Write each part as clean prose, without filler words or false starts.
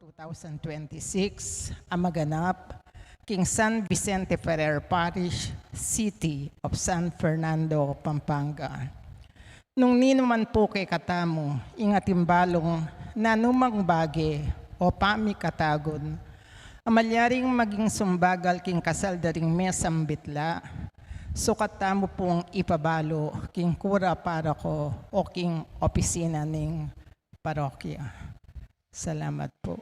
2026 ang maganap king San Vicente Ferrer Parish, City of San Fernando, Pampanga. Nung ninuman po kay katamo, ingatimbalong nanumang bagi o pami katagon, amalyaring maging sumbagal king kasal daring mesang bitla, sukat tamo pong ipabalo king kura para ko o king opisina ning parokya. Salamat po.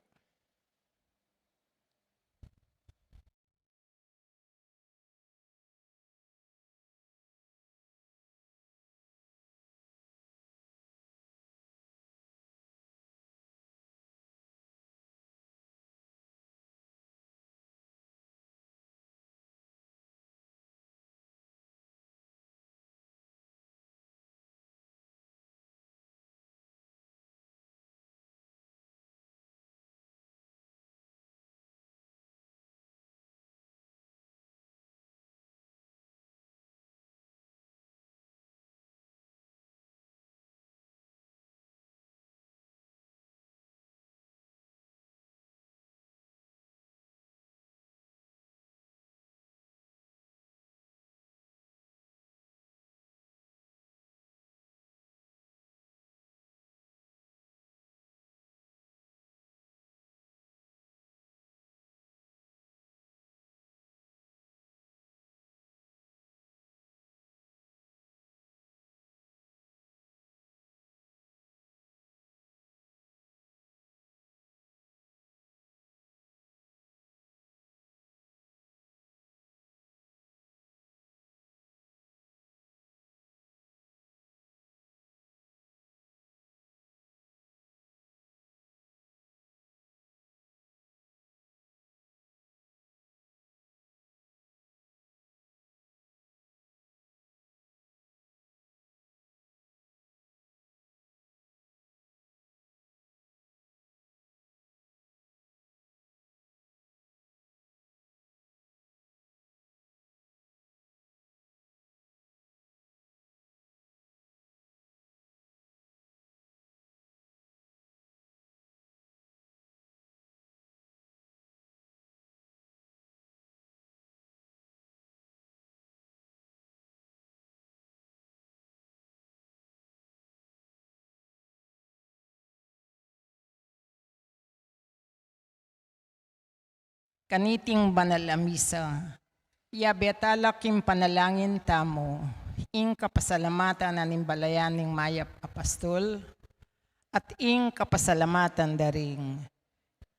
Kaniting banal a misa, yabetala kim panalangin tamo, ing kapasalamatan na nimbalayaning mayap apostol, at ing kapasalamatan daring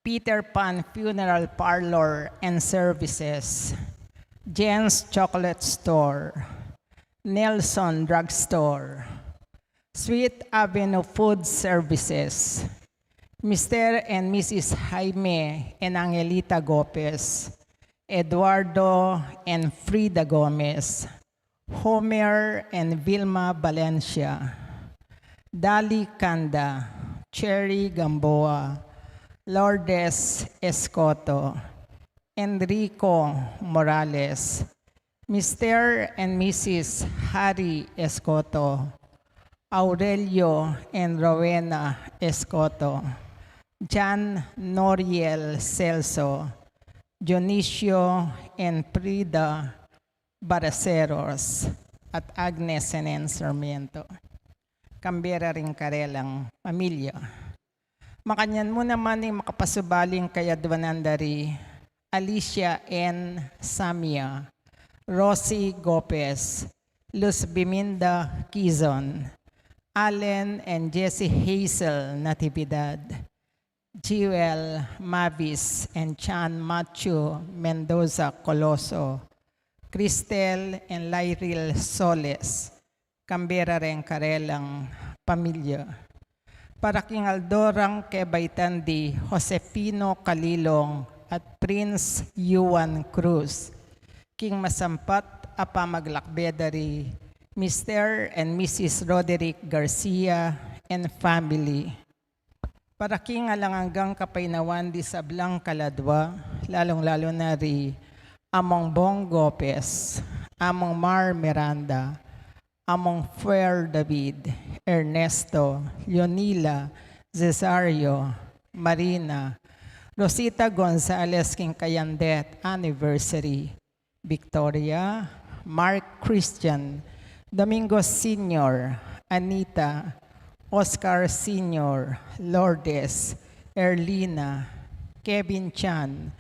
Peter Pan Funeral Parlor and Services, Jen's Chocolate Store, Nelson Drugstore, Sweet Avenue Food Services, Mr. and Mrs. Jaime and Angelita Gopez, Eduardo and Frida Gomez, Homer and Vilma Valencia, Dali Kanda, Cherry Gamboa, Lourdes Escoto, Enrico Morales, Mr. and Mrs. Harry Escoto, Aurelio and Rowena Escoto, Jan Noriel Celso, Dionisio and Prida Baraceros, at Agnes Senen Sarmiento. Kambera ring karelang pamilya. Makanyan mo naman yung makapasubaling kayadwanan dari Alicia N. Samia, Rosie Gopez, Luz Biminda Quizon, Allen and Jessie Hazel Natividad, Jewel Mavis and Chan Matthew Mendoza Coloso, Cristel and Lyril Soles, Kambera rin karelang pamilya. Para king Aldorang Kebaitan di Josefino Calilong at Prince Yuan Cruz, king masampat apamaglakbedari Mr. and Mrs. Roderick Garcia and family. Para king alanganggang kapainawan di sablang kaladwa, lalong-lalo na ri among Bong Gopez, among Mar Miranda, among Fuer David, Ernesto, Leonila, Cesario, Marina, Rosita Gonzalez Quincayandet, anniversary. Victoria, Mark Christian, Domingo Sr., Anita, Oscar Sr., Lourdes, Erlina, Kevin Chan,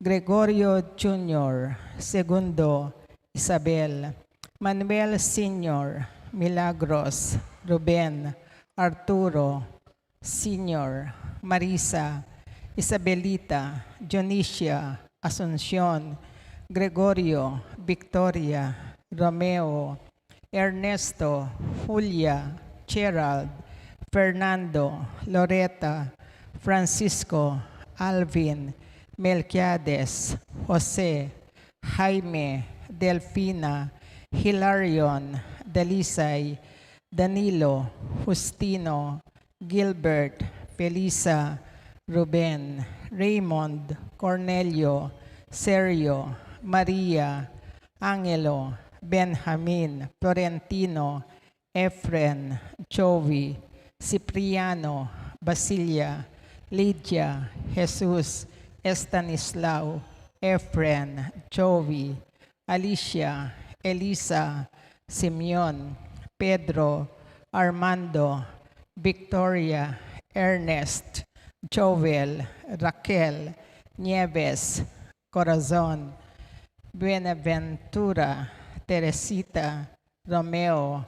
Gregorio Jr., Segundo, Isabel, Manuel Sr., Milagros, Ruben, Arturo, Sr., Marisa, Isabelita, Dionisia, Asuncion, Gregorio, Victoria, Romeo, Ernesto, Julia, Gerald, Fernando, Loretta, Francisco, Alvin, Melquiades, Jose, Jaime, Delfina, Hilarion, Dalisay, Danilo, Justino, Gilbert, Felisa, Ruben, Raymond, Cornelio, Sergio, Maria, Angelo, Benjamin, Florentino, Efren, Joey, Cipriano, Basilia, Lydia, Jesus, Estanislao, Efren, Joey, Alicia, Elisa, Simeon, Pedro, Armando, Victoria, Ernest, Joel, Raquel, Nieves, Corazon, Buenaventura, Teresita, Romeo,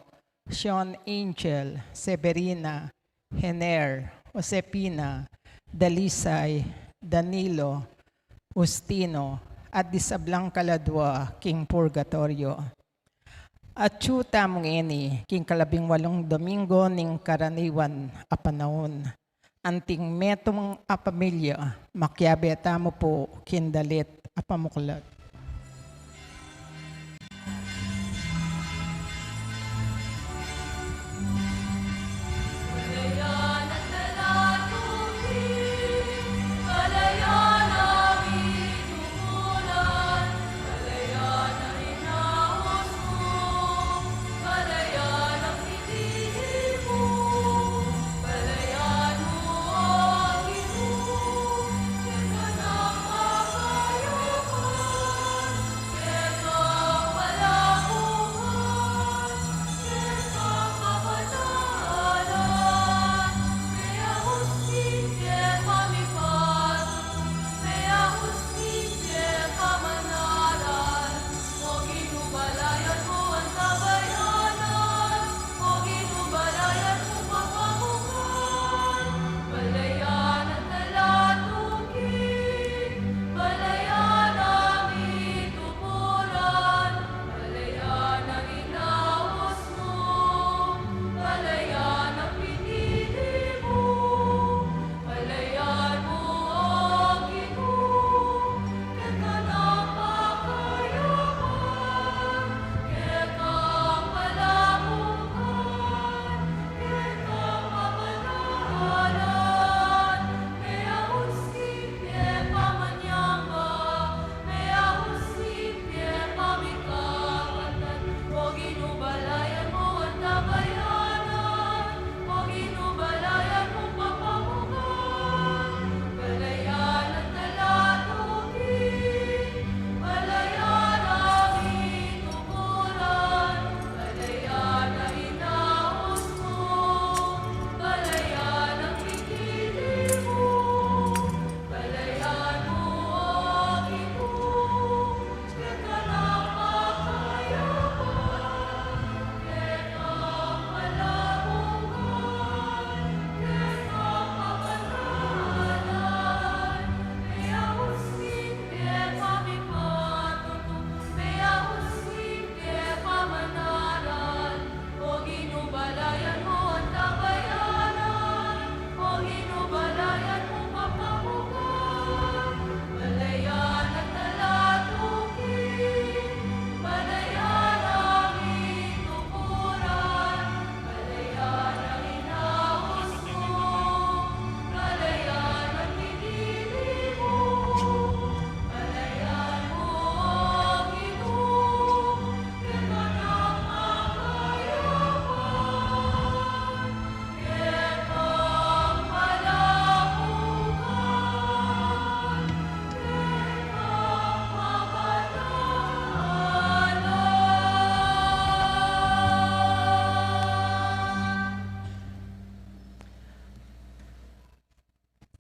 Sean Angel, Severina, Hener, Josepina, Dalisay, Danilo, Ustino, at di sablang kaladwa, King Purgatorio. At chuta mong ini, King 18 Domingo ning karaniwan a panahon. Anting metong a pamilya, makyabeta mo po kindalit a pamuklat.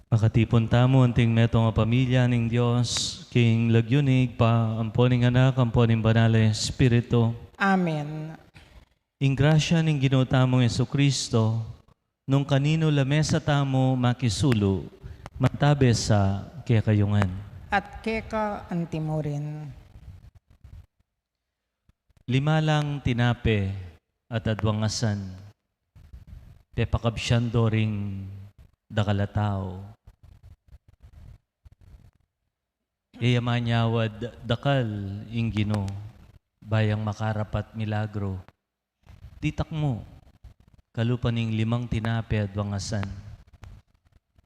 Makatipon tamo anting metong nga pamilya ning Dios king lagyunig pa amponing anak amponing banal nga Espiritu. Amen. Ing grasya ning Ginoo tamong Jesucristo nung kanino lamesa tamo makisulo mantabe sa kayungan. At keka antimorin. 5 lang tinape at adwangasan. Te pakabsyando ring dakalatao. Manyawad dakal ing Ginoo bayang makarapat milagro. Titak mo kalupaning 5 tinape at wangasan.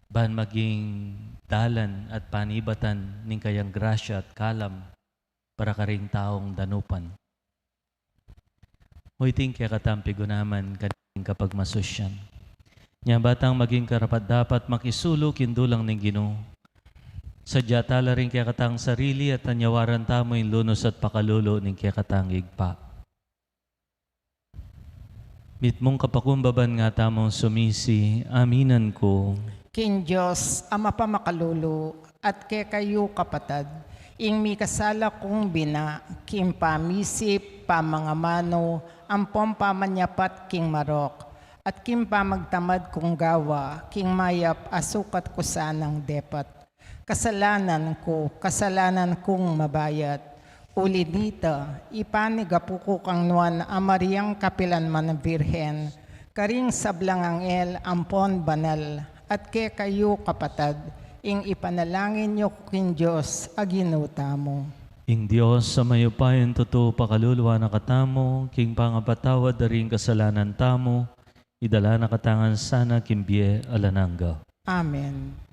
Ban maging dalan at panibatan ning kayang grasya at kalam para karing taong danupan. Hoy ting kaya katampi gunaman kaning kapag masusyan. Nya batang maging karapat dapat makisulo kindulang ning Ginoo. Sadya tala rin kaya katang sarili at tanyawaran tamo yung lunos at pakalulo ning kaya katang igpa. Mitmong kapakumbaban nga tamong sumisi, aminan ko. King Diyos, Ama pa makalulo, at kay kayo kapatad, ing mi kasala kong bina, kim pamisip, pamangamano, ampom pamanyapat king marok, at kim pamagtamad kong gawa, king mayap asukat ko sanang depat. Kasalanan kong mabayat. Uli dita, ipanigapu ko kang nuan amariyang kapilan man ng Birhen, karing sablang angel ampon banal, at kay kayo kapatad, ing ipanalangin nyo king Diyos aginuta mo. Ing Diyos sa mayupayan totoo pakaluluwa na katamo, king pangapatawad na rin kasalanan tamo, idala na katangan sana kimbye alananga. Amen.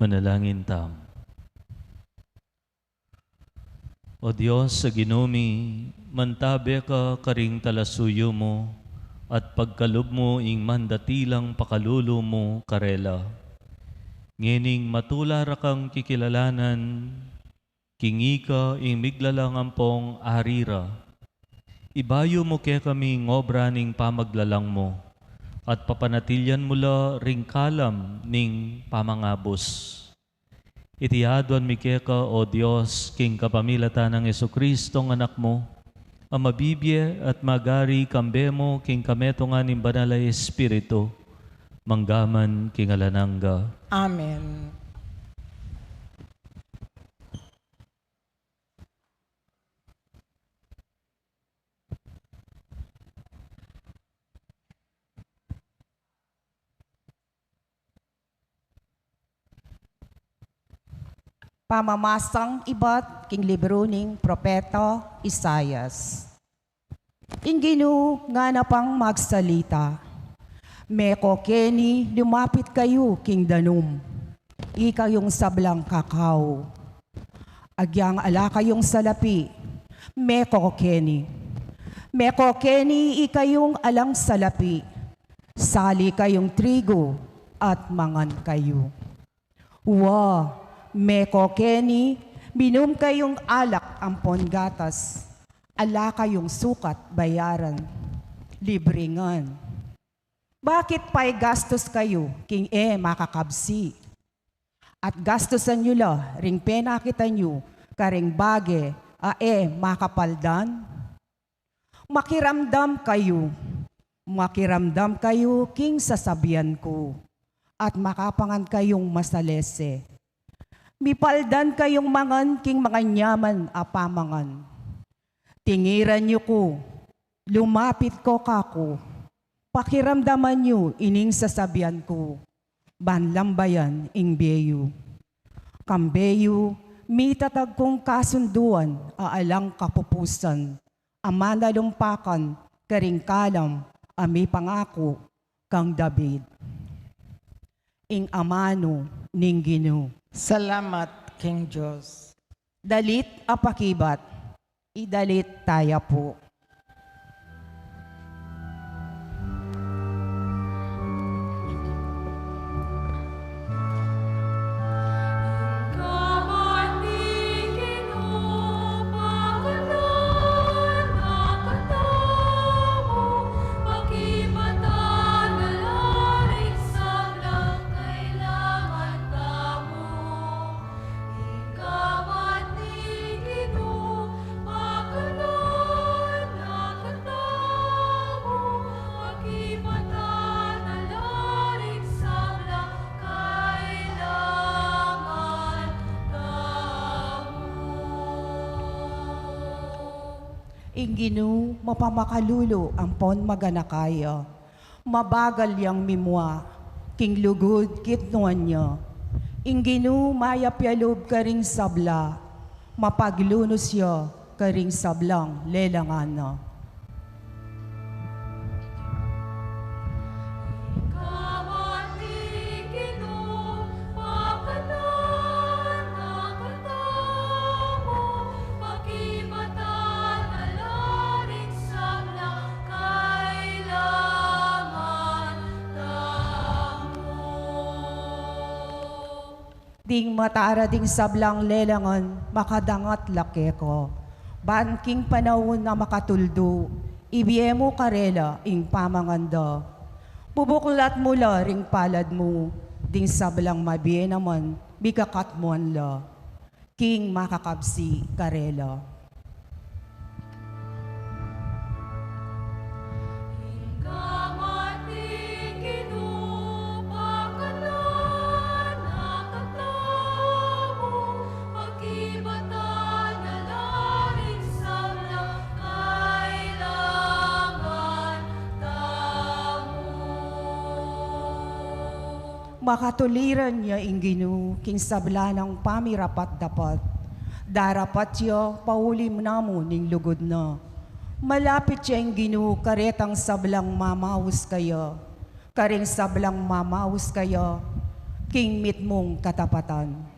Manalangin tam. O Diyos, sa ginumi, mantabe ka karing talasuyo mo, at pagkalob mo ing mandatilang pakalulo mo karela. Ngening matulara kang kikilalanan, kingi ka ing miglalang ampong arira. Ibayo mo kaya kami ngobra ning pamaglalang mo, at papanatilyan mula ring kalam ning pamangabos. Itiadwan mi keka, O Diyos, king kapamilatan ng Jesucristo ng anak mo, ang mabibye at magari kambemo king kametongan ng banalay Espiritu, manggaman king alanangga. Amen. Pamamasang iba't king libro ning propeta Isayas. Inginu nga na pang magsalita. Meko keni lumapit kayo king danum. Ikayong sablang kakao. Agyang ala kayong salapi. Meko keni. Meko keni ikayong alang salapi. Sali kayong trigo at mangan kayo. Wa, meko keni, minum kayong alak ampon gatas. Ala kayong sukat bayaran. Libringan. Bakit pa'y gastos kayo, king makakabsi? At gastosan nyo la, ring penakita nyo, karing bage, makapaldan? Makiramdam kayo, king sasabihan ko, at makapangan kayong masalese. Mipaldan kayong mangan, king mga nyaman apamangan. Tingiran nyo ko, lumapit ko kako, pakiramdaman nyo ining sasabihan ko, banlambayan ing beyo. Kambeyo, mitatag kong kasunduan, aalang kapupusan, amana lumpakan, karing kalam, ami pangako, kang David. Ing amano, ning Ginoo. Salamat, King Diyos. Dalit apakibat, idalit taya po. Inginu, mapamakalulo ampon maganakaya. Mabagal yang mimwa, king lugod kitnuan niya. Inginu, mayapyalob karing sabla, mapaglunos siya karing sablang lelangana. Ding mataara ding sablang lelangan, makadangat laki ko. Banking panahon na makatuldo, ibiye mo karela ing pamanganda. Bubuklat mo la ring palad mo, ding sablang mabiye naman, bikakat mo la. King makakabsi karela. Makatuliran niya inginu, king sabla ng pamirapat dapat. Darapat siya, paulim namo ning lugod na. Malapit siya inginu, karetang sablang mamaus kaya. Karing sablang mamaus kaya. king mit mong katapatan.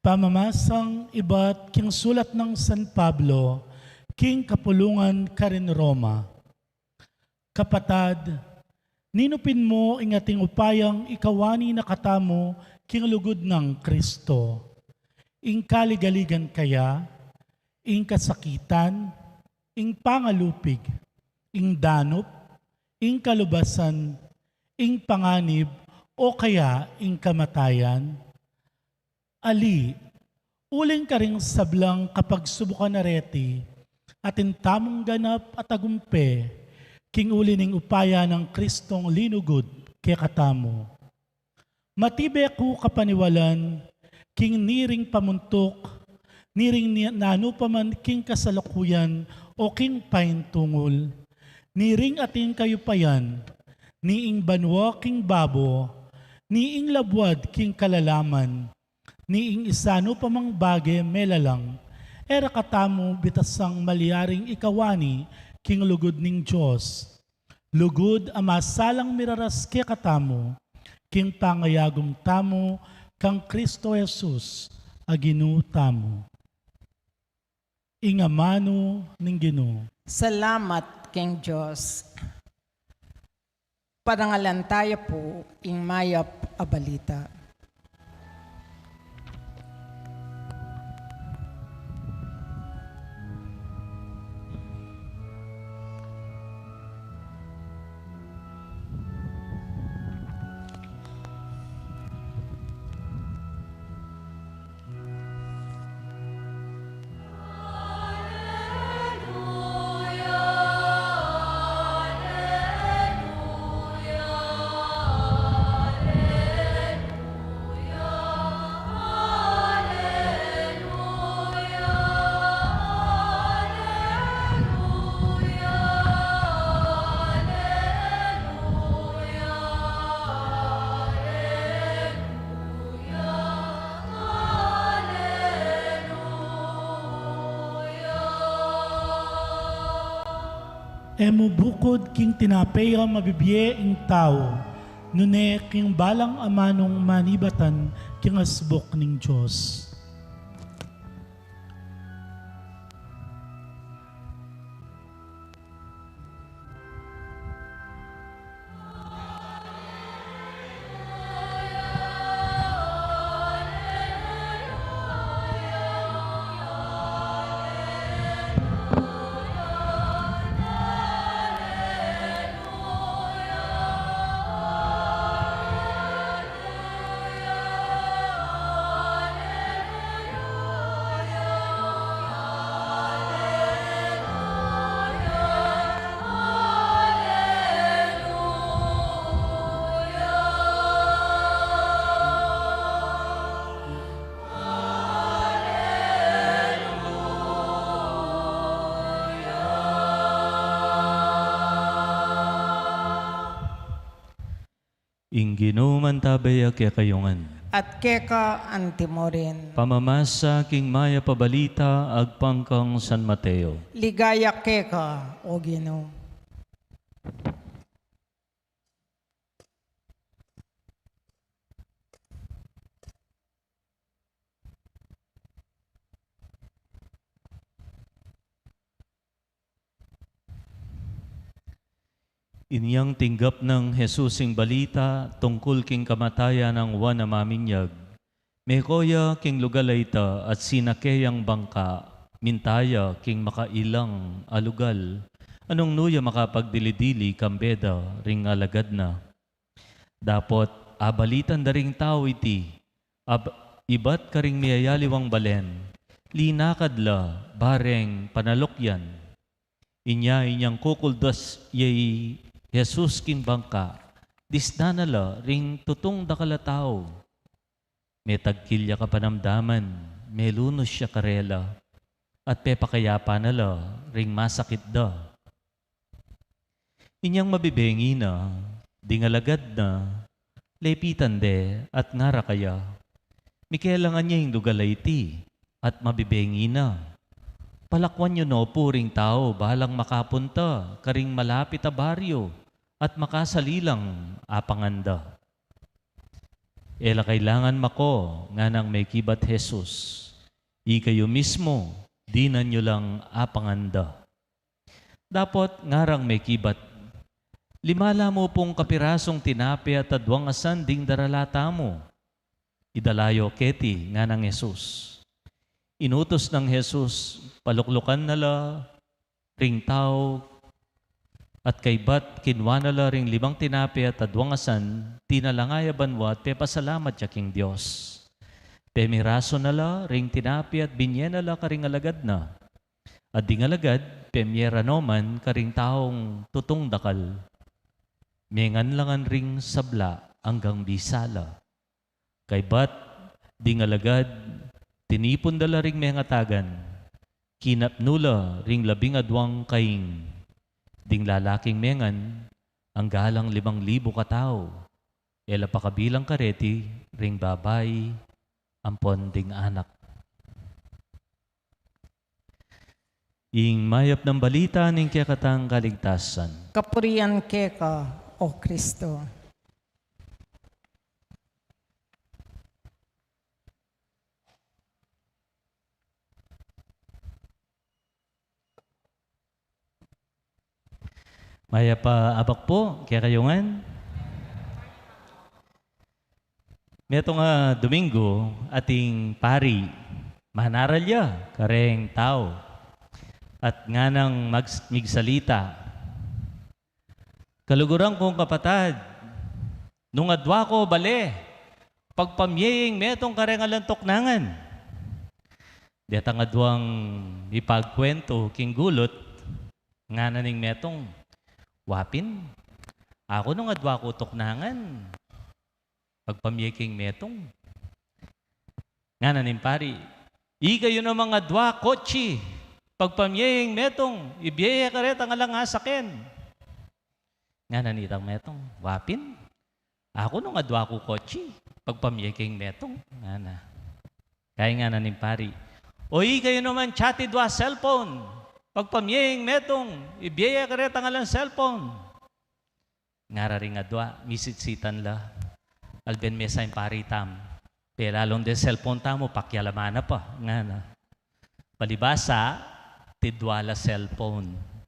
Pamamasang iba't king sulat ng San Pablo, king kapulungan karin Roma. Kapatad, ninupin mo ing ating upayang ikawani na katamo king lugod ng Kristo. Ing kaligaligan kaya, ing kasakitan, ing pangalupig, ing danop, ing kalubasan, ing panganib, o kaya ing kamatayan. Ali, uling ka ring sablang kapag subukan na reti, atin tamong ganap at agumpe, king uli ning upaya ng Kristong linugod kaya katamo. Matibe ko kapaniwalan, king niring pamuntok, niring nano paman king kasalukuyan o king paintungol, niring ating kayupayan, niing banwa king babo, niing labwad king kalalaman, niing isano pamang bage melalang, era katamo bitasang maliaring ikawani king lugod ning Diyos. Lugod amasalang miraras ke katamo, king pangayagom tamo, kang Kristo Jesus, aginu tamo. Ingamano ning Ginoo. Salamat, King Diyos. Parangalan tayo po, ing mayap a balita. Emo bukod king tinapaya mabibye ing tao, nune king balang amanong manibatan king asbok ning Diyos. Ingino man tabaya kaya kayungan. At keka antimorin. Pamamasa king maya pabalita agpangkang San Mateo. Ligaya keka, o Ginoo. Inyang tinggap ng Jesusing balita tungkol king kamatayan ng Juan na maminyag. Mekoya king lugalayta at sinakeyang bangka, mintaya king makailang alugal. Anong nuya makapagdilidili kambeda ring alagad na. Dapot abalitan da ring tao iti, ibat ka ring miyayaliwang balen, linakad la bareng panalokyan. Inyang kukuldas yay Jesus kin bangka, disna la ring tutong dakala tao. May tagkilya ka panamdaman, may lunos siya karela, at pepakayapa na la ring masakit da. Inyang mabibengi na, dingalagad na, lepitan de at ngara kaya. Mikailangan niya yung dugalay ti at mabibengi na. Palakwan nyo no, puring tao, bahalang makapunta, karing malapit a baryo, at makasalilang apanganda. Ela kailangan mako, nga nang may kibat Jesus. Ikayo mismo, di na nyo lang apanganda. Dapat ngarang may kibat. Limala mo pong kapirasong tinapi at adwang asan ding daralata mo. Idalayo keti nga ng Jesus. Inutos ng Jesus, paluklukan nala, ring tao, at kaybat kinwa nala ring 5 tinapi at adwang asan, tinalangaya banwat, pe pasalamat yaking Diyos. Pe miraso nala, ring tinapi at binye nala karing alagad na. At ding alagad, pe miera noman karing taong tutong dakal. Mengan langan ring sabla hanggang bisala. Kaybat, ding alagad, tinipon dala ring mengatagan, kinapnula ring 12 kaing, ding lalaking mengan, ang galang 5,000 katao, ela pakabilang kareti, ring babay, ampon ding anak. Ing mayap ng balita ning kekatang kaligtasan. Kapurian keka, O Kristo. Maya pa abak po, kaya kayungan. Meto nga Domingo, ating pari, manaralya, kareng tao, at nga nang migsalita. Kaluguran kong kapatad, nung adwa ko bale, pagpamyeng metong karengalan toknangan. Detang adwang ipagkwento king gulot, nga naning metong, wapin, ako nung adwa ko toknangan, pagpamyeking metong. Nga naning pari, ikayo na mga adwa kotsi, pagpamyeng metong, ibiyaya ka rin ang alang asaken. Nga nanitang metong, wapin, ako nung adwa ko kotsi, pagpamyeking metong. Nga na. Kaya nga naning pari, oy kayo naman chatidwa cellphone, pagpamyeng metong, ibiyaya ka rin ang alang cellphone. Nga rin adwa, misitsitan la, alben mesa yung pari tam, pero lalong de cellphone tamo, pakyalamana pa. Nga na. Palibasa, tidwala cellphone.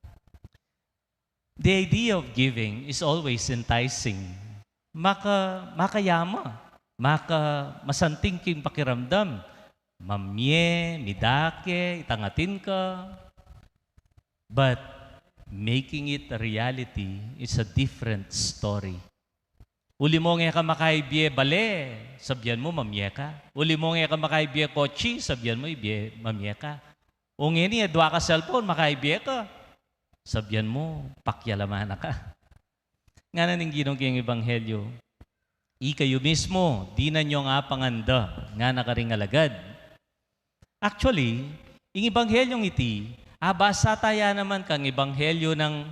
The idea of giving is always enticing. Makayama, masanting king pakiramdam. Mamye, midake, itangatin ka. But making it a reality is a different story. Uli mo nga ka makaibye bale, sabyan mo mamye ka. Uli mo nga ka makaibye kotsi, sabyan mo ibye mamye ka. O nga ni, adwa ka cellphone, makaibye ka. Sabyan mo, pakyalamana ka. Nga na ning ginong kiyang ebanghelyo, ikayo mismo, di na nyo nga panganda, nga nakaring alagad. Actually, yung ebanghelyong iti, abasa taya naman kang ebanghelyo ng,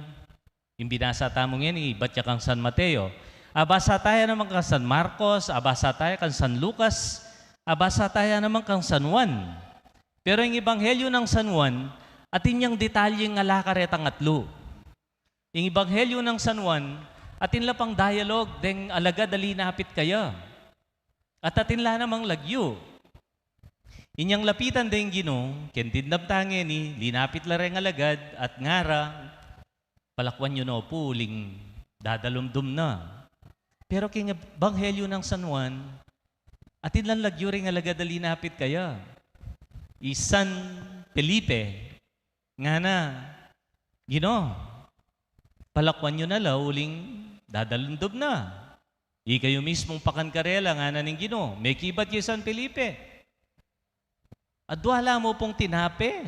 yung binasa tamong yan, ibat kang San Mateo. Abasa taya naman kang San Marcos, abasa taya kang San Lucas, abasa taya naman kang San Juan. Pero yung ebanghelyo ng San Juan, atin niyang detalyeng alakaretang atlo. Yung ebanghelyo ng San Juan, atin la pang dialogue, deng alagad alinapit kaya. At atin la namang lagyo. Inyang lapitan deng ginong, kentindab tangi ni, linapit la rin alagad, at ngara, palakwan nyo na po, uling dadalumdum na. Pero king ebanghelyo ng San Juan, atin lang lagyo rin alagad alinapit kaya. San Felipe, nga na, palakwan nyo na la, uling dadalundob na. Kayo mismong pakankarela nga na ning Ginoo, may kibat yung San Felipe. At wala mo pong tinape,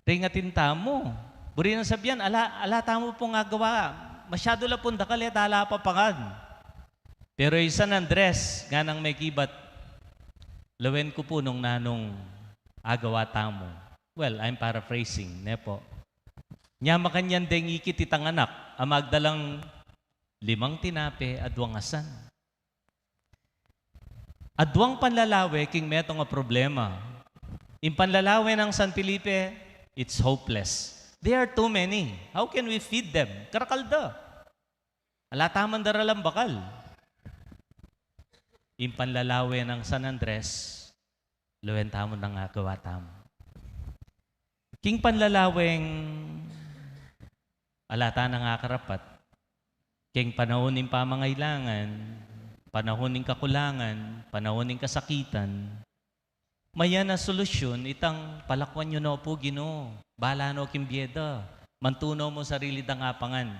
ringatinta mo. Buri na sabihan, alata mo pong agawa, masyado la pong dakalit, ala papakan. Pero yung San Andres, nga nang may kibat, lawen ko po nung nanong agawa tamo. Well, I'm paraphrasing, ne po. Nya makanyan deng ikit itang anak, amagdalang 5 tinape, adwang asan. Adwang panlalawe, king meto nga problema. In panlalawe ng San Felipe, it's hopeless. There are too many. How can we feed them? Karakalda. Alataman daralang bakal. In panlalawe ng San Andres, luwen tamo ng agawa tamo. King panlalaweng alata na nga karapat, king panahon ng pamangailangan, panahon ng kakulangan, panahon ng kasakitan, maya na solusyon, itang palakwan nyo na po, Ginoo. Bahala no kimbyeda. Mantunaw mo sarili dang apangan.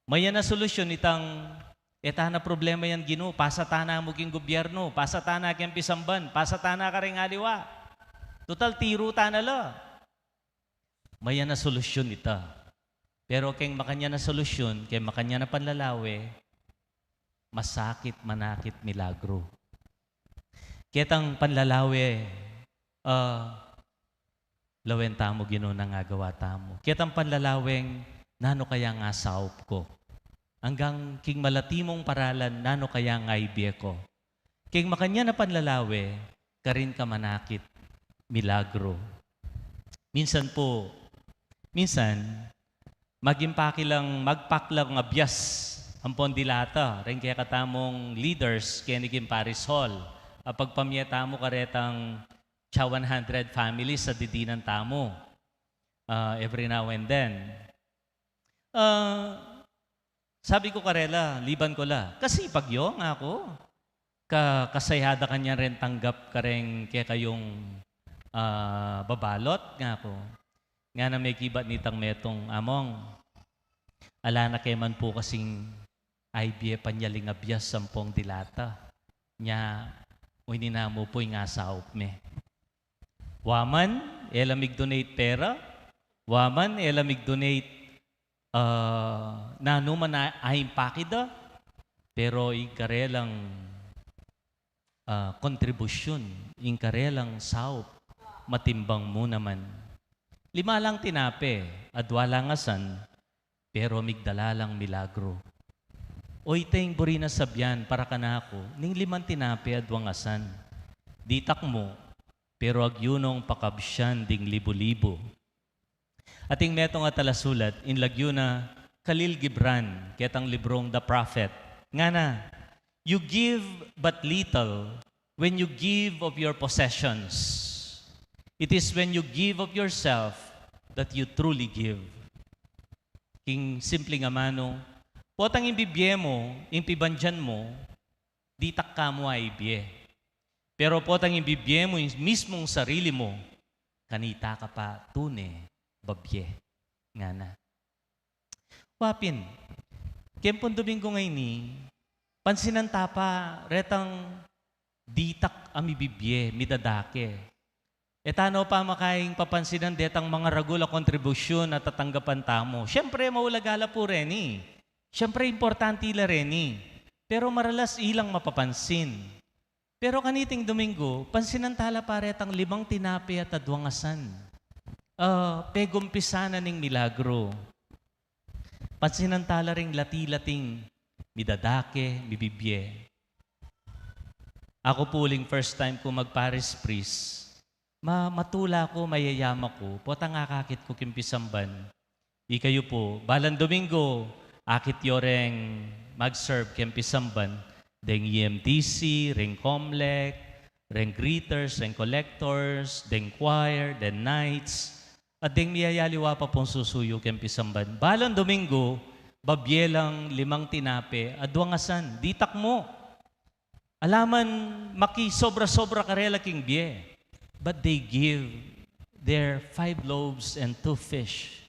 Maya na solusyon, itang etana problema yan, Ginoo. Pasatana mo king gobyerno, pasatana king pisamban, pasatana ka rin aliwa. Total, tiro ta na la. Maya na solusyon ita. Pero keng makanya na solusyon, keng makanya na panlalawe, masakit, manakit, milagro. Kitang panlalawe, lawen tamo, Ginoo, nangagawa tamo. Kitang panlalaweng, nano kaya nga saop ko. Hanggang king malatimong paralan, nano kaya nga ibye ko. King makanya na panlalawe, karin ka manakit, milagro. Minsan, magpaklang nga bias ang pondilata. Rin kaya katamong leaders, kaya naging Paris Hall. Pagpamiyata mo karetang 100 families sa didinan tamo. Every now and then. Sabi ko karela, liban ko la. Kasi pagyo nga ako. Kasayhada kanya rin tanggap ka rin kaya kayong babalot nga ako. Nga na may kibat nitang metong among. Ala na kay man po kasing IBA panyaling abiyas sampong dilata. Nya, na mo po yung asaop me. Waman, elamig donate pera. Waman, elamig donate na naman na ahing pakida. Pero ikarelang kontribusyon, ikarelang saop, matimbang mo naman. 5 lang tinape, adwala ngasan, pero migdala lang milagro. Oy tayong burina sabyan para kanako, ning 5 tinape adwang asan. Ditak mo, pero agyunong pakabsyan ding libo-libo. Ating metong atalasulat, in Lagyuna, Khalil Gibran, ketang librong The Prophet. Nga na, you give but little when you give of your possessions. It is when you give of yourself that you truly give. King simple nga mano, potang imbibye mo, impibandyan mo, ditak ka mo ay ibye. Pero potang imbibye mo yung mismong sarili mo, kanita ka pa tune, babye. Nga na. Wapin, kempon Domingo ngayon ni, pansinan tapa, retang ditak amibibye, midadake. Etano pa makaing papansinan detang mga ragula kontribusyon na tatanggapan tamo. Siyempre, maulagala po rin eh. Siyempre, importante ila rin eh. Pero maralas ilang mapapansin. Pero kaniting Domingo, pansinantala paretang 5 tinape at adwangasan. Pegumpisana ning milagro. Pansinantala ring lati-lating midadake, mibibye. Ako puling first time ko mag-Paris Priest. Matula ko, mayayama ko, potang akakit ko kimpisamban. Kayo po, balang Domingo, akit yoreng mag-serve kimpisamban, deng EMTC, ring Comlec, ring greeters, ring collectors, deng choir, deng nights, at deng miyayaliwa pa pong susuyo kimpisamban. Balang Domingo, babyelang 5 tinape, adwangasan, ditak mo. Alaman, maki sobra-sobra karela king bie. But they give their 5 loaves and 2 fish.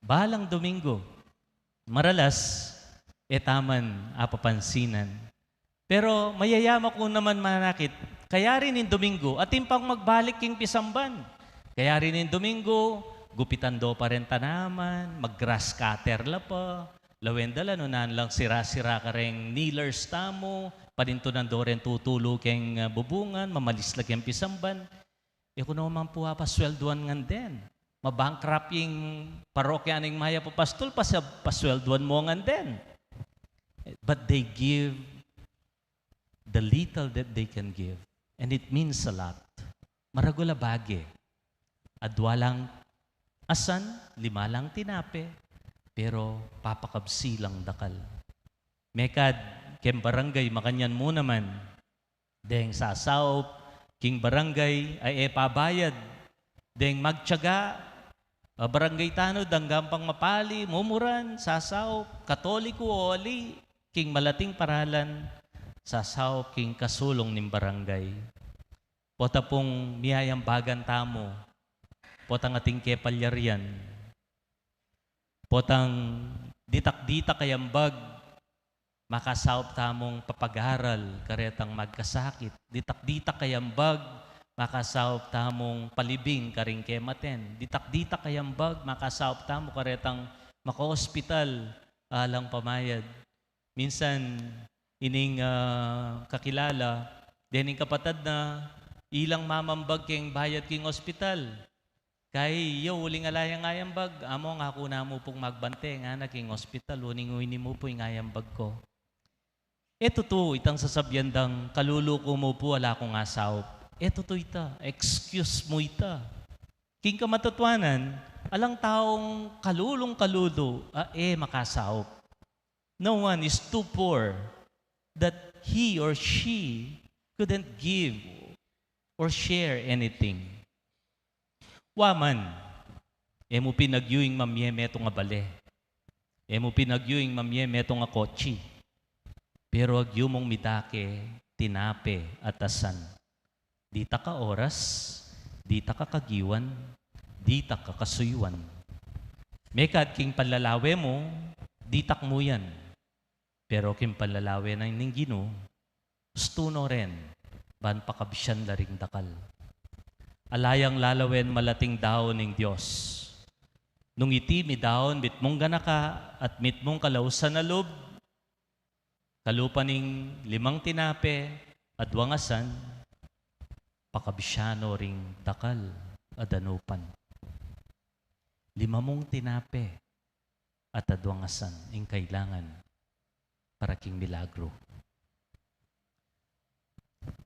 Balang Domingo, maralas, etaman apapansinan. Pero mayayama ko naman manakit, kaya rin in Domingo, at impang magbalik king pisamban. Kaya rin in Domingo, gupitan do pa rin tanaman, mag-grass cutter la pa, lawendala no nan lang sira-sira ka rin kneelers tamo, parinto nan do rin tutulo keng bubungan, mamalis lang yung pisamban. E kung naman po paswelduan nga din. Mabankrupt yung parokya ng maya po pastol, paswelduan mo nga din. But they give the little that they can give. And it means a lot. Maragula bage. Adwa lang asan, 5 lang tinape, pero papakabsi lang dakal. Mekad, kem barangay, makanyan mo naman. Deng sasawp, king barangay ay pabayad. Deng magtyaga, barangay tanod, hanggang pang mapali, mumuran, sasawp, katoliko oli, king malating paralan, sasaw king kasulong ning barangay. Pota pong miyayang bagan tamo. Potang ating kepalyarian. Potang ditak-ditak kayambag. Makasawp tamong papag-aral, karetang magkasakit. Ditak-ditak kayambag. Makasawp tamong palibing, karing kematen. Ditak-ditak kayambag. Makasawp tamo, karetang maka-hospital, alang pamayad. Minsan, ining kakilala, dining kapatad na ilang mamambag king bayad king ospital. Kay yo, uling alayang ayambag, amo nga ako na mo pong magbante nga na king ospital, uning-uini mo po yung ayambag ko. Eto to, itang sasabyandang kaluluko mo po, wala akong asawp. Eto to ita, excuse mo ita. King kamatutwanan, alang taong kalulong-kalulo, makasawp. No one is too poor that he or she couldn't give or share anything. Waman, mo pinagyuing mamyeme ito nga bale. Mo pinagyuing mamyeme ito nga kotsi. Pero agyo mong midake, tinape at asan. Dita ka oras, dita ka kagiwan, dita ka kasuywan. Mekad king palalawe mo, ditak mo yan. Pero king palalawe ng ninggino, stuno rin, ban pakabsyan laring dakal. Alayang lalawen malating daon ng Diyos. Nung iti mi daon, mitmong ganaka at mitmong kalausan na loob, kalupa ning 5 tinape at wangasan, pakabisyano ring dakal adanupan. 5 mong tinape at adwangasan ing kailangan para king milagro.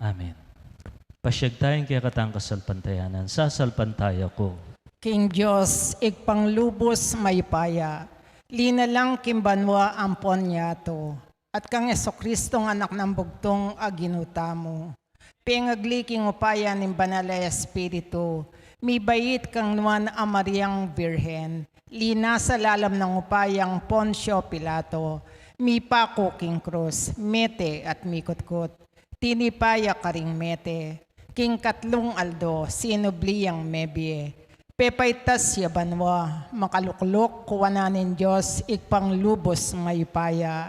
Amen. Pasyag tayong kaya katang kasalpantayanan. Sasalpantaya ko. King Diyos, igpanglubos may paya, linalang kimbanwa ampon yato, at kang Esokristo ng anak ng bugtong aginuta mo. Pengagliking upaya ng banal na Espiritu, mi bayit kang nuan a Mariang Birhen, lina sa lalam ng upayang Poncio Pilato, mi pako king krus, mete at mikutkot, tinipaya karing mete, king katlong aldo, sinubliyang mebye. Pepaitas yabanwa, makaluklok kuwananin Diyos, ikpanglubos mayupaya.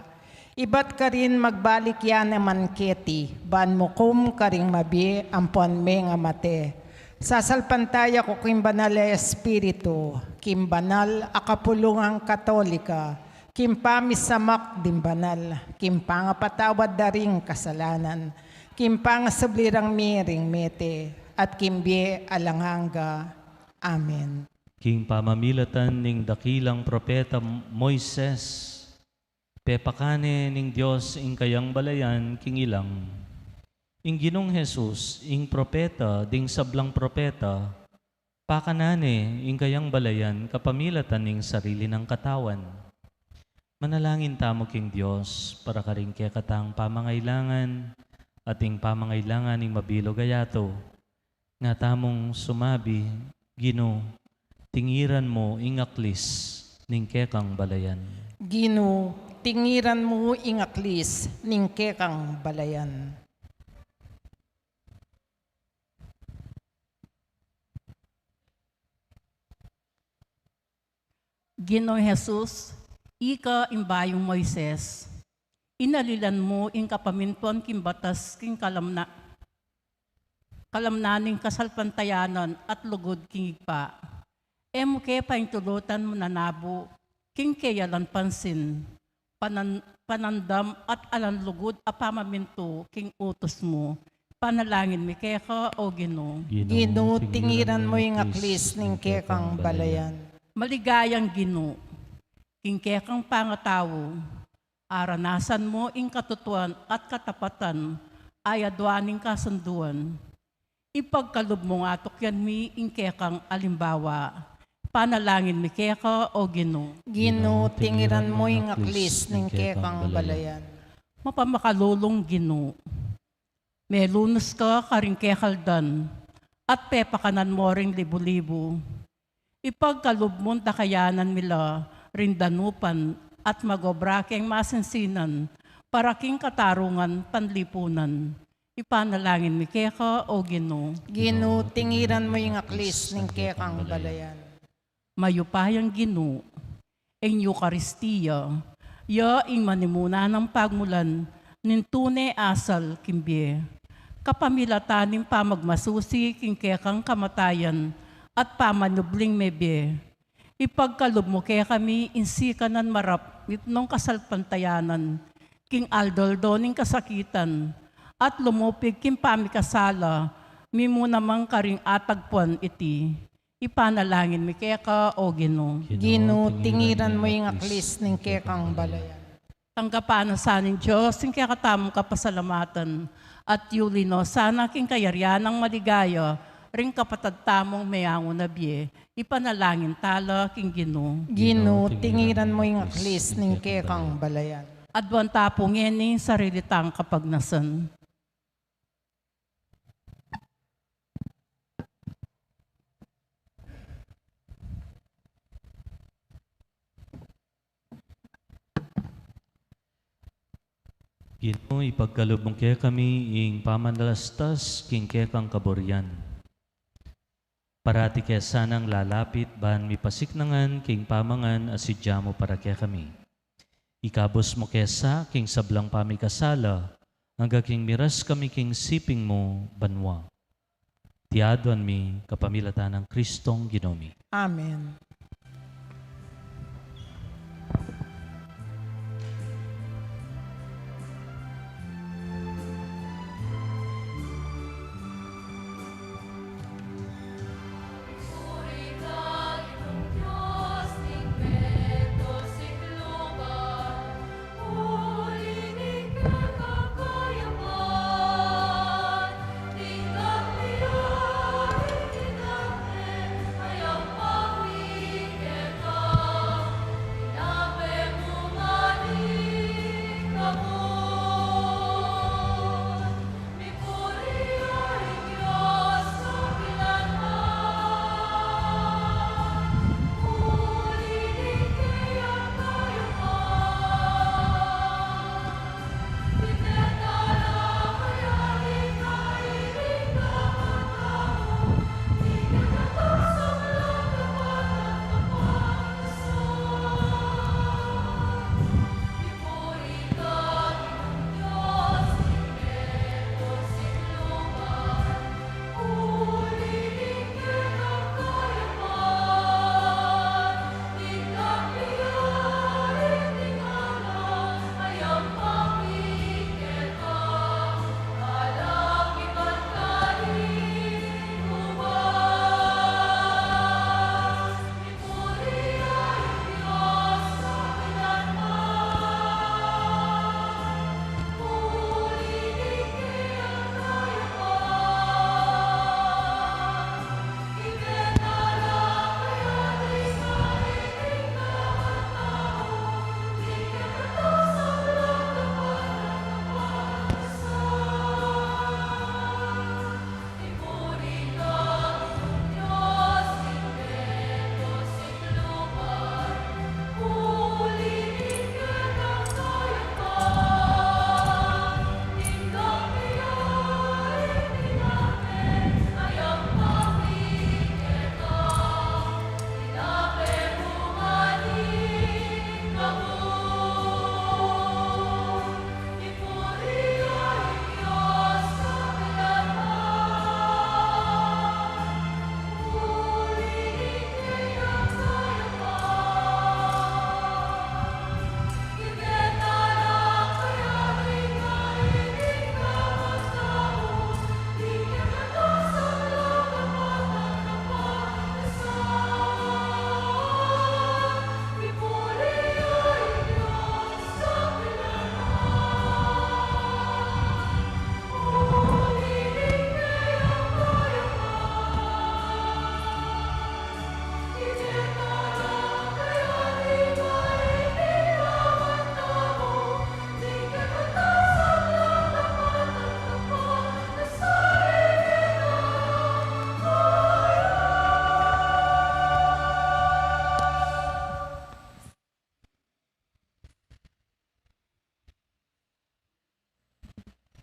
Ibat ka rin magbalik yan naman keti, ban mukum karing mabi, ampon me nga mate. Sasalpantaya ko kim banal na Espiritu, kim banal akapulungang Katolika, kim pamisamak din banal, kim pangapatawad daring kasalanan, kim pangasablirang miring mete, at kimbi alanganga. Amen. King pamamilatan ning dakilang propeta Moises, pepakane ning Diyos ing kayang balayan king ilang. Ing Ginong Jesus, ing propeta, ding sablang propeta, pakanane ing kayang balayan kapamilatan ning sarili ng katawan. Manalangin tamo king Diyos para karing kaya katang pamangailangan at ing pamangailangan ning mabilo gayato, nga tamong sumabi, Gino, tingiran mo ingaklis ning kekang balayan. Gino, tingiran mo ingaklis ning kekang balayan. Ginoong Jesus, Ika imbayong Moises, inalilan mo ing kapamintuan king batas king kalamnaning kasalpantayanan at lugod king igpa. Emo ke paintulutan mo nanabo, king kayalan pansin, panandam at alanlugod a pamaminto king utos mo. Panalangin mi keka o Ginoo. Ginoo, tingiran mo yung aklis ning kekang balayan. Maligayang Ginoo, king kekang pangatawo, aranasan mo ing katutuan at katapatan, ay adwaning kasunduan. Ipagkalob mo nga tukyan mi ing kekang alimbawa. Panalangin mi keka o Ginoo. Ginoo, tingiran mo yung aklis ning kekang balayan. Mapamakalulong Ginoo. Melunos ka karing kekaldan at pepakanan mo ring libu-libu. Ipagkalob mo takayanan mila rindanupan at magobra keng masinsinan para king katarungan panlipunan. Ipanalangin mi keka o Ginoo. Ginoo, tingiran mo yung aklis ning kekang balayan. Mayupayang Ginoo, ing Eucharistia, ya ing manimuna ng pagmulan, nintune asal kimbye. Kapamilataning pamagmasusi king kekang kamatayan at pamanubling mebe. Ipagkalob mo kaya kami insikanan marap nitnong kasalpantayanan, king aldoldoning kasakitan, at lumupig king pamikasala, mimo namang karing atagpuan iti. Ipanalangin mi keka o Ginoo. Ginoo, tingiran mo yung aklis ning kekang balayan. Tanggapan sa ning Diyos, ing kakatamong kapasalamatan, at yulino sana king kayaryan ng maligaya, ring kapatagtamong mayango na biye, ipanalangin tala king Ginoo. Ginoo, tingiran mo yung aklis ning kekang balayan. Adwan tapong yeni sarilitang kapagnasan. Ginoo, ipagkalob mong kaya kami ing pamandalastas king kekang kaboryan. Parati kaya sanang lalapit bahan mi pasiknangan king pamangan asidya mo para kaya kami. Ikabos mo kesa king sablang pamikasala, hanggang king miras kami king siping mo banwa. Tiaduan mi kapamilatan ng Kristong Ginomi. Amen.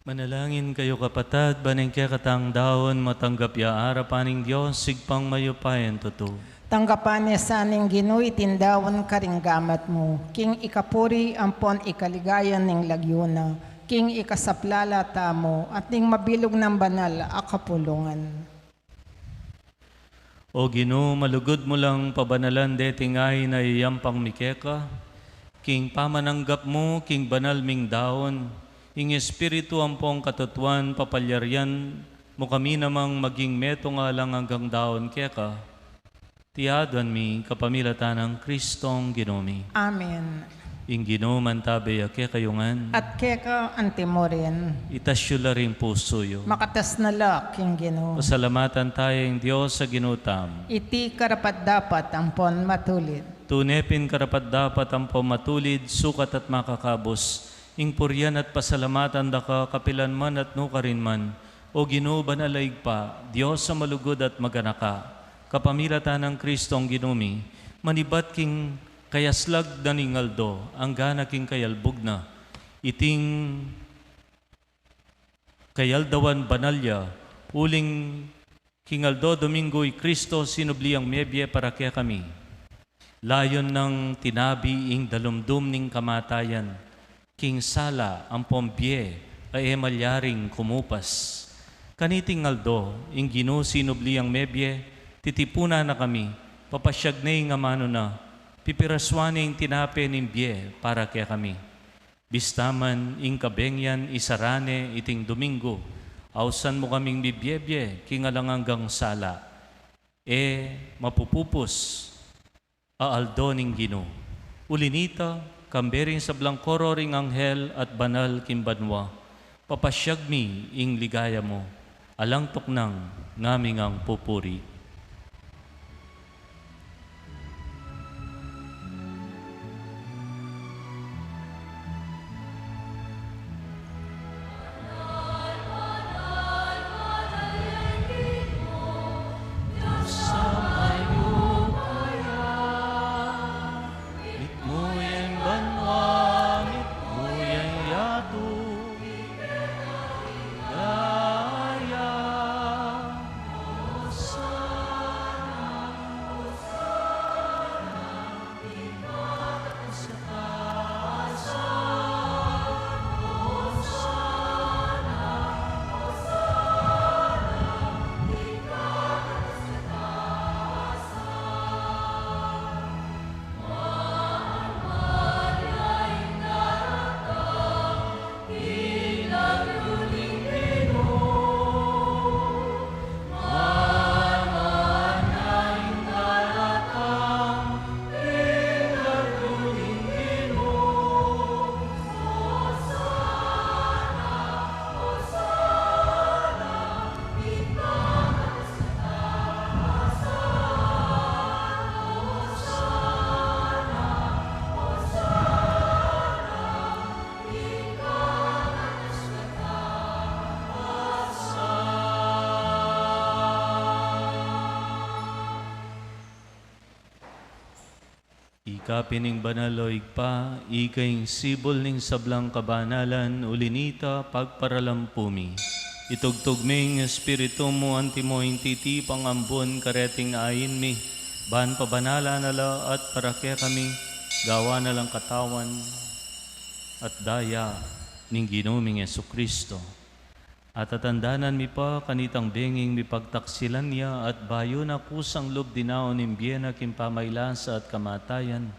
Manalangin kayo kapatad, baning kaya katang daon, matanggap ya arapaning Diyos, sigpang mayupayan totoo. Tanggapan niya sa aning Ginoo itindawan karinggamat mo. King ikapuri ampon ikaligayan ning lagyuna. King ikasaplala tamo at ning mabilog ng banal akapulungan. O Ginoo, malugod mo lang pabanalan deting ay na iyampang mikeka. King pamananggap mo, king banal ming daon. Ing Espiritu ampong katutuan papalyaryan mo kami namang maging meto nga lang hanggang daon keka. Tiyaduan mi kapamilatan ng Kristong Ginomi. Amen. Ing Ginoo mantabe ake kayungan. At keka antimorin, Itasyula rin pusoyo. makatas na la, King Ginoo. Pasalamatan tayong Diyos sa ginutam. Iti karapat dapat ampon matulid. Tunepin karapat dapat ang pamatulid, sukat at makakabos. Ing puryan at pasalamatan da ka kapilan man at nukarin man. O Ginoo banalaig pa, Diyos sa malugod at maganaka. Kapamilatan ng Kristong Ginomi, manibat king kayaslag daningaldo, ang gana king kayalbog na. Iting kayaldawan banalya, uling kingaldo Domingo'y Kristo sinubliang mebye para kaya kami. Layon ng tinabi ing dalumdum ning kamatayan, king sala ang pombye ay emalyaring kumupas. Kaniting ngaldo, ing Ginoo sinubliang mebye, titipuna na kami, papasyag na nga mano na, pipiraswan ing tinape ning bye para kaya kami. Bistaman ing kabengyan isarane iting Domingo, ausan mo kaming bibyebye, kingalang hanggang sala. Mapupupos, aaldo ning Ginoo. Ulinita, kambering sa blangkoro ring anghel at banal kimbanwa, papasyag mi ing ligaya mo, alang tuknang naming ang pupuri. Kapining banaloig pa, ikaing sibol ning sablang kabanalan, ulinita pagparalampumi. Itugtugming espiritu mo antimo intiti pangambon kareting ayin mi, ban pabanala nala at parakya kami, gawa na lang katawan at daya ning Ginoming Jesucristo. At atandanan mi pa kanitang benging mi pagtaksilan niya at bayo na kusang lob dinaon imbiyena kimpamaylansa at kamatayan.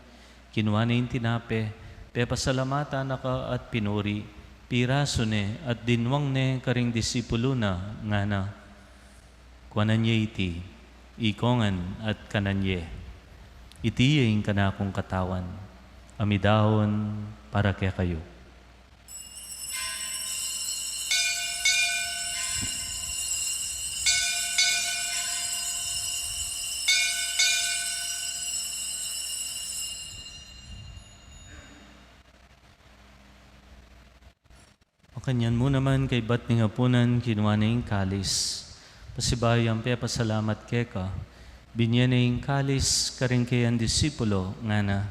Kinuha na yung tinape, pepasalamatan na ka at pinuri, piraso ne at dinwang ne karing disipulo na nga na. Kuananye iti, ikongan at kananye. Iti yung kanakong katawan, amidahon para kaya kayo. Kanyan mo naman kay bat ni hapunan kinuha na yung kalis. Pasibayang pasalamat keka. Binyan na yung kalis karing kayan disipulo nga na.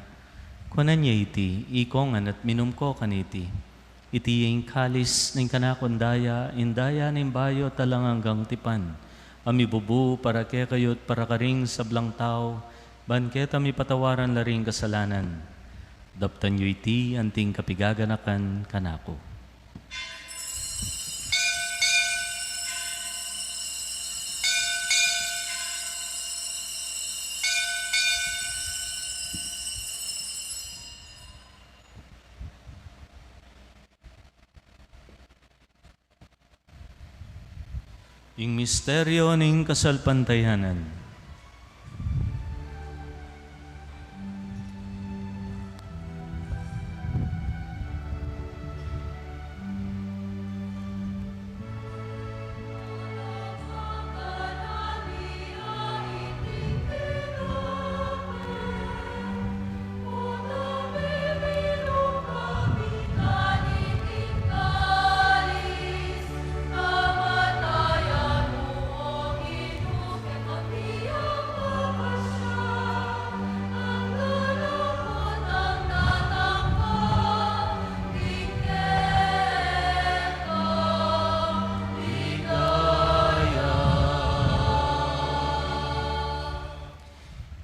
Kunan niya iti, ikongan at minum ko kaniti. iti yung kalis ng kanakundaya, indaya ng bayo talang hanggang tipan. Amibubu para ke kayo't para karing sablang tao, ban keta mi patawaran laring kasalanan. Daptan yu iti anting kapigaganakan kanako. Ing misteryo ning kasalpantayanan.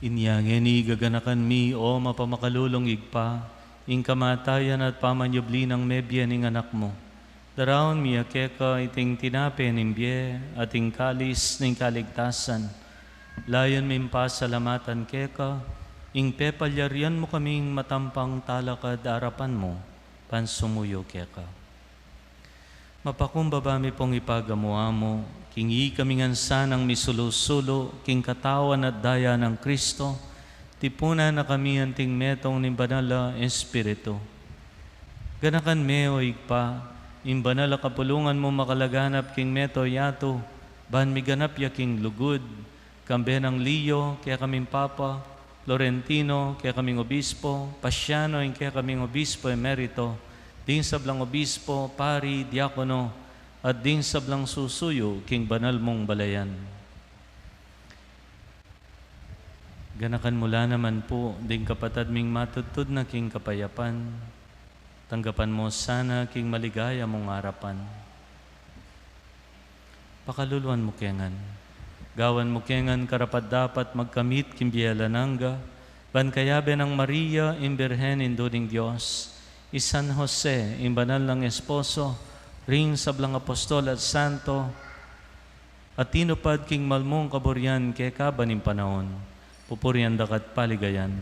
Inyangin gaganakan mi o mapamakalulong igpa, ing kamatayan at pamanyubli ng mebya ning anak mo. Daraon mi akeka iting tinape nimbye at ing kalis ning kaligtasan. Layon mi pasalamatan keka, ing pepalyarian mo kaming matampang talakad arapan mo, pansumuyo keka. Mapakumbaba mi pong ipagamuha mo, kingi kami sanang misulo-sulo, king katawan at daya ng Kristo, tipunan na kami anting metong ni Banala Espiritu. Ganakan me o igpa, in banala kapulungan mo makalaganap king meto yato, ban miganap ya king lugod, kambe ng Leo, kaya kaming Papa, Florentino, kaya kaming Obispo, Pasiano, kaya kaming Obispo Emerito, din sablang Obispo, Pari, Diakono, at din sablang susuyo, king banal mong balayan. Ganakan mula naman po, ding kapatad ming matutod na king kapayapan, tanggapan mo sana king maligaya mong harapan. Pakaluluan mo kengan, gawan mo kengan karapat dapat magkamit king biyalananga, ban kayabe ng Maria, imbirhen induding Diyos, San Jose, imbanal ng esposo, ring sablang apostol at santo, at tinupad king malmong kaburyan kay kabaning panahon, pupurian dakat paligayan,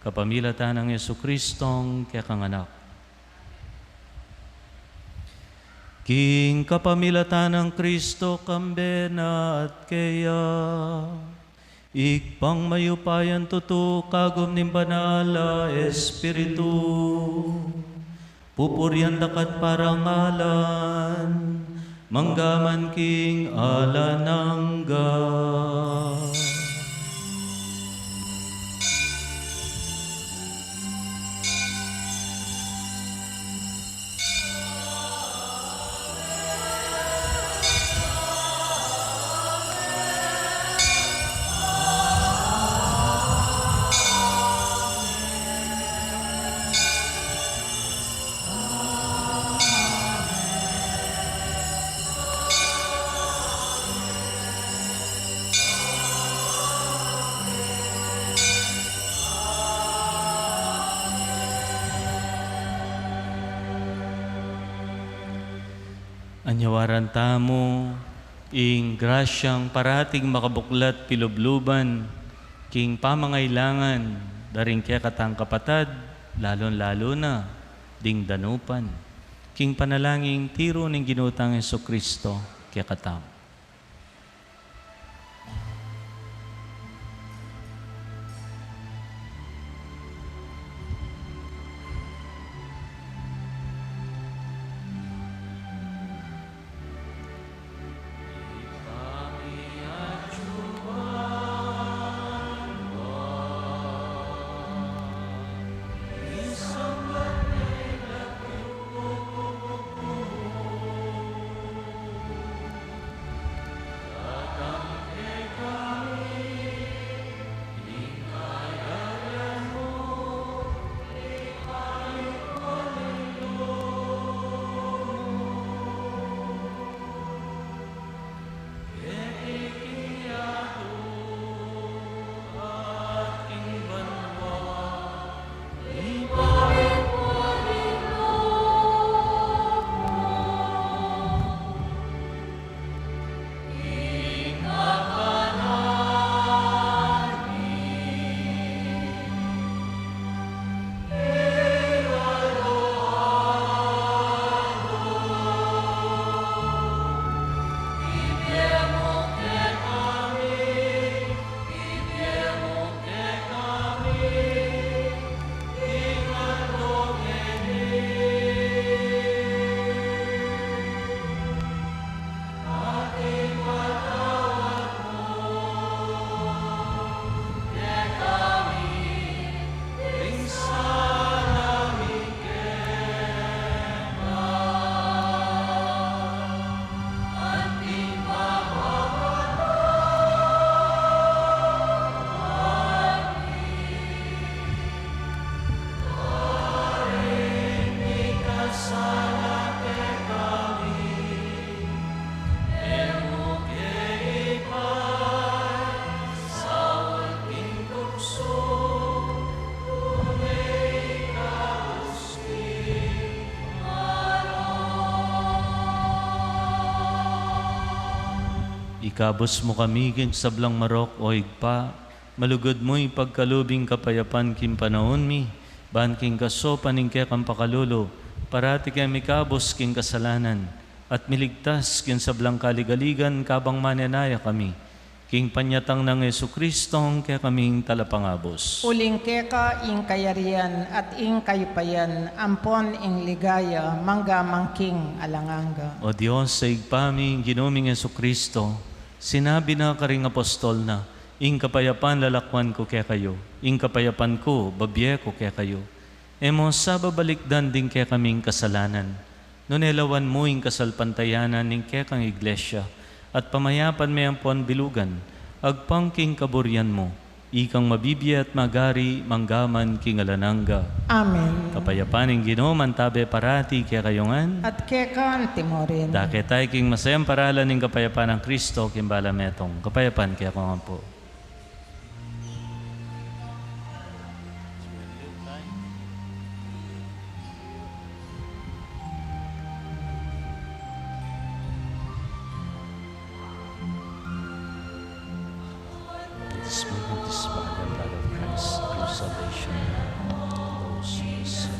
kapamilatan ng Yesu-Kristong kay kanganak. King kapamilatan ng Kristo kambena at kaya, ikpang mayupayan tuto kagom ning banala Espiritu, pupurian dakat parangalan, manggaman king alanangga. Anyawaran tamo, ing grasyang parating makabuklat pilubluban, king pamangailangan, daring kaya katang kapatad, lalon-lalo na, ding danupan, king panalangin tiro ning ginutang Jesu-Kristo, kaya katang. Ikabos mo kami king sablang marok o igpa, malugod mo'y pagkalubing kapayapan king panahon mi, ban king kaso paning kang pakalulo, parati kami kabos king kasalanan, at miligtas king sablang kaligaligan kabang mananaya kami, king panyatang ng Jesucristong kaya kaming talapangabos. Uling keka ing kayarian at ing kayupayan, ampon ing ligaya, mangga mangking alanganga. O Diyos, sa igpami, ginuming Jesucristo, sinabi na karing apostol na, ing kapayapan lalakwan ko kaya kayo, ing kapayapan ko, babye ko kaya kayo. Emo sa babalikdan din kaya kaming kasalanan, nunelawan mo ing kasalpantayanan ning kaya kang iglesia, at pamayapan may ampon bilugan, agpangking kaburyan mo, ikang mabibya at magari, manggaman king alananga. Amen. Kapayapaning Ginoo mantabe parati kaya kayongan. At keka timorin. Dake tayo king masayang paralan ng kapayapaan ng Kristo, kimbala metong kapayapan kaya ko po. This moment, this body and blood of Christ, your salvation, those who listen.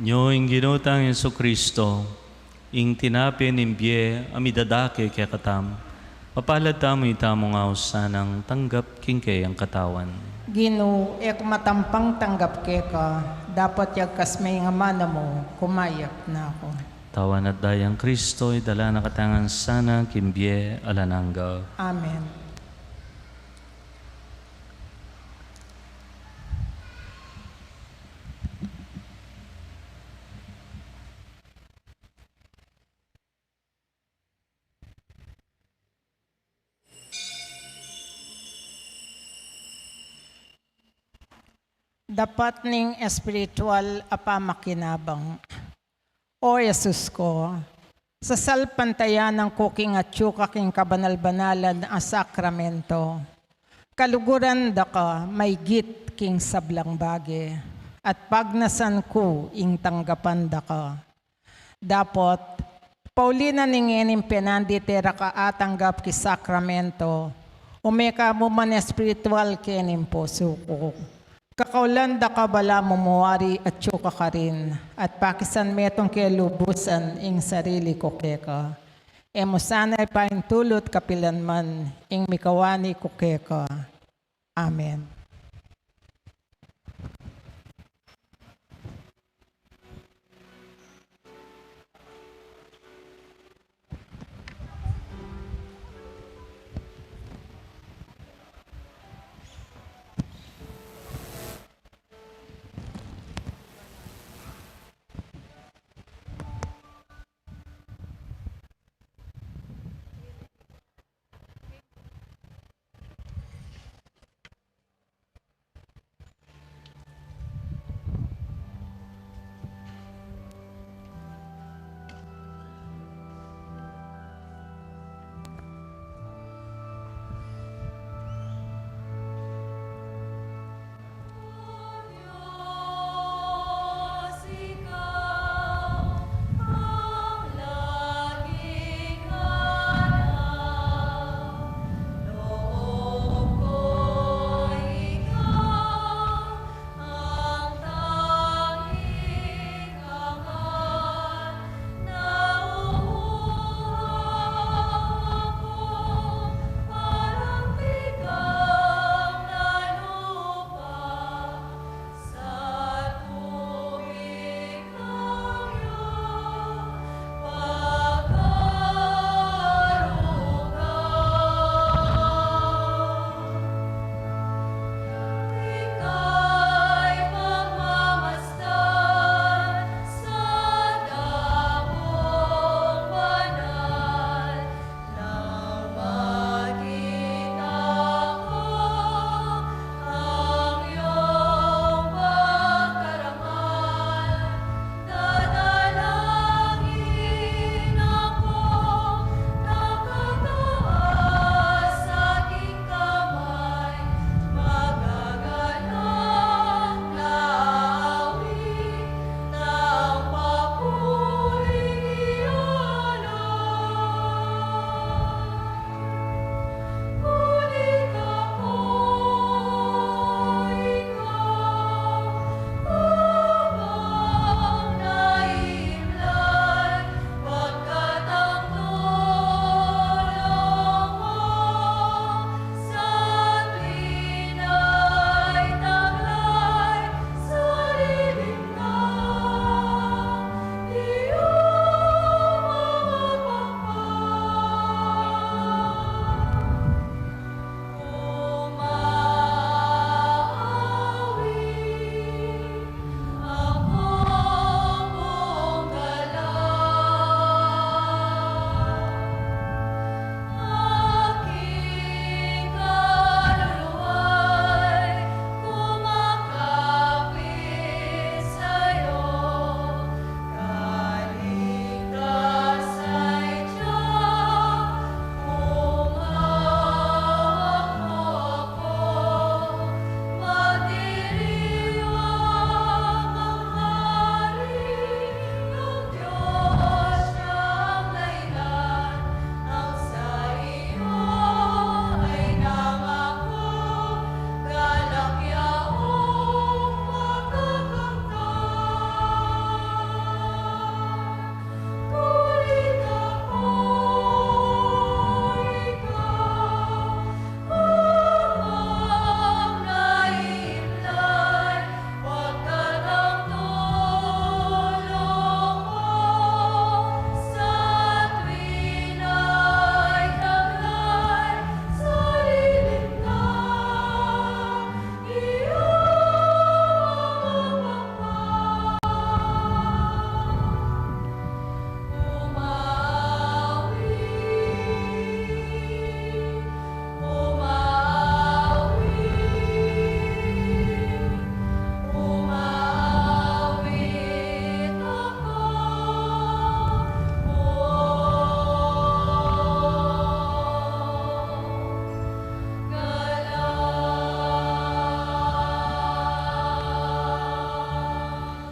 Nyo ing ginutang Jesucristo, ing tinapin imbye amidadake kaya katam, papalad tamo itamo nga usanang tanggap kingkay ang katawan. Gino, ek matampang tanggap keka, dapat yagkas may nga mana mo, kumayap na ako. Tawan at dayang Kristo, dala na katangan sana kimbye alananga. Amen. Dapat ning espiritual apamakinabang. O Jesus ko, sa salpantayan ng kuking at king kabanal-banalan a sakramento, kaluguran da ka may git king sablang bage, at pagnasan ko ing tanggapan da ka. Dapat, Paulina ningenim penandi tera ka atanggap ki sakramento, umeka mo man espiritual kenim puso ko. Kakaulan da ka bala mumuwari at tsuka ka rin, at pakisan metong kelubusan ing sarili ko keka. Emo sana'y paintulot kapilanman ing mikawani ko keka. Amen.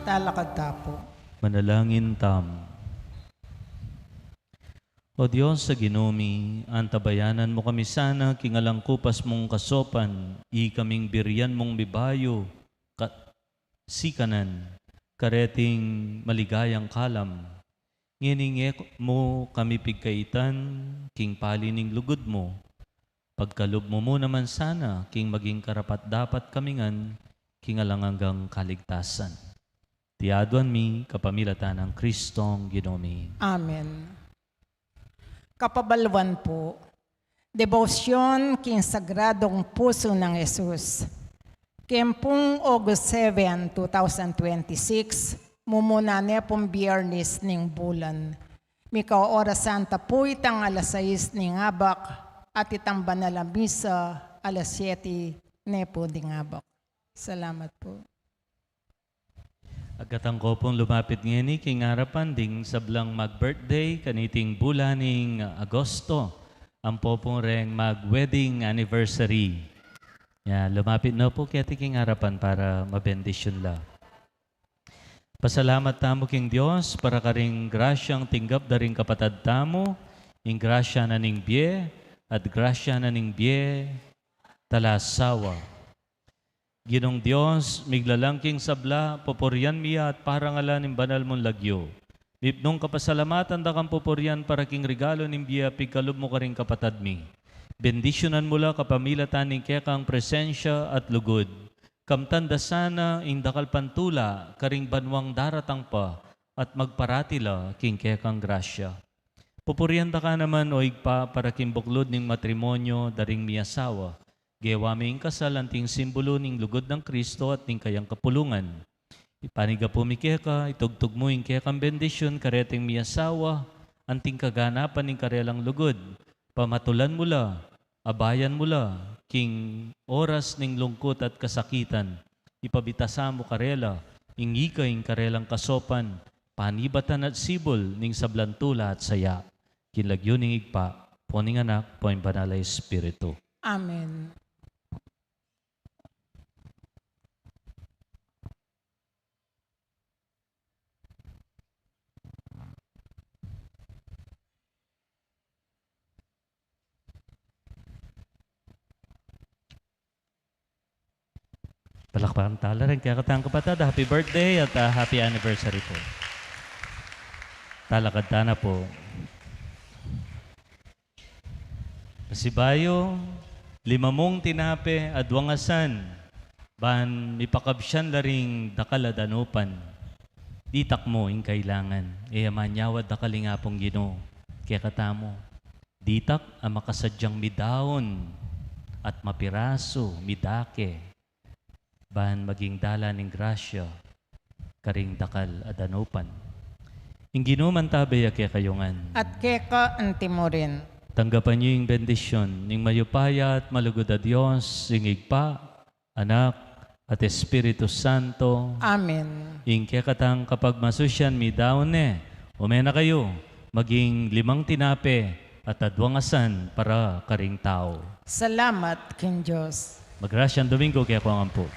Talakad tapo. Manalangin tam. O Diyos sa ginumi, antabayanan mo kami sana, kingalang kupas mong kasopan, kaming biryan mong bibayo, sikanan, kareting maligayang kalam. Ngininge mo kami pigkaitan, king palining lugod mo. Pagkalob mo naman sana, king maging karapat dapat kamingan, kingalang hanggang kaligtasan. Tiaduan mi, kapamilatan ng Kristong ginumi. Amen. Kapabalwan po, Debosyon king Sagradong Puso ng Jesus. Kempung August 7, 2026, mumuna ne pong biyernes ning bulan. Mikaw oras santa po itang alas 6 ning abak at itang banal misa alas 7 ne po ding abak. Salamat po. Agatang ko pong lumapit ngeni king harapan ding sablang mag-birthday kaniting bulaning Agosto. Ang po pong reng mag-wedding anniversary. Lumapit na po kaya king harapan para mabendisyon la. Pasalamat tamo king Diyos para karing grasyang tinggap daring kapatad tamo, ing grasya na ning biye at grasya na ning biye talasawa. Ginong Diyos, miglalangking sabla, poporian miya at parangalan ng banal mong lagyo. Nung kapasalamatan da kang poporian para king regalo ng biya, pigkalob mo ka rin kapatad mi. Bendisyonan mula kapamilatan ng kekang presensya at lugod. Kamtanda sana ing dakal pantula, karing banwang daratang pa, at magparatila king kekang grasya. Poporian da ka naman o igpa para king buklod ng matrimonyo daring miyasawa. Gewa may kasal anting simbolo ning lugod ng Kristo at ning kayang kapulungan. Ipaniga po mi keka, itugtog mo ing kekang bendisyon, kareting miyasawa, anting kaganapan ning karelang lugod. Pamatulan mula, abayan mula, king oras ning lungkot at kasakitan. Ipabitasa mo karela, ingika ing karelang kasopan, panibatan at sibol ning sablantula at saya. Kinlagyo ning igpa, poning anak, poing banalay Espiritu. Amen. Palakpakan tala rin kaya katang kapatid. Happy birthday at happy anniversary po. Talakad na po. Pasibayo, 5 mong tinape at wangasan, ban ipakabsyan laring dakaladanupan. Ditak mo ing kailangan, manyawad dakalingapong Ginoo. Kaya katamo, ditak ang makasadyang midaon at mapiraso, midake, ban maging dala ng grasya, karing dakal adanupan. Ing Ginoo man tabay kaya kayungan. At keka antimo rin. Tanggapan niyo yung bendisyon, ning mayupaya at malugod a Diyos, ing igpa, anak, at Espiritu Santo. Amen. Ing kekatang kapag masusyan mi daon umena kayo, maging 5 tinape at 2 asan para karing tao. Salamat king Diyos. Magrasyang Domingo kaya ko ang ampo.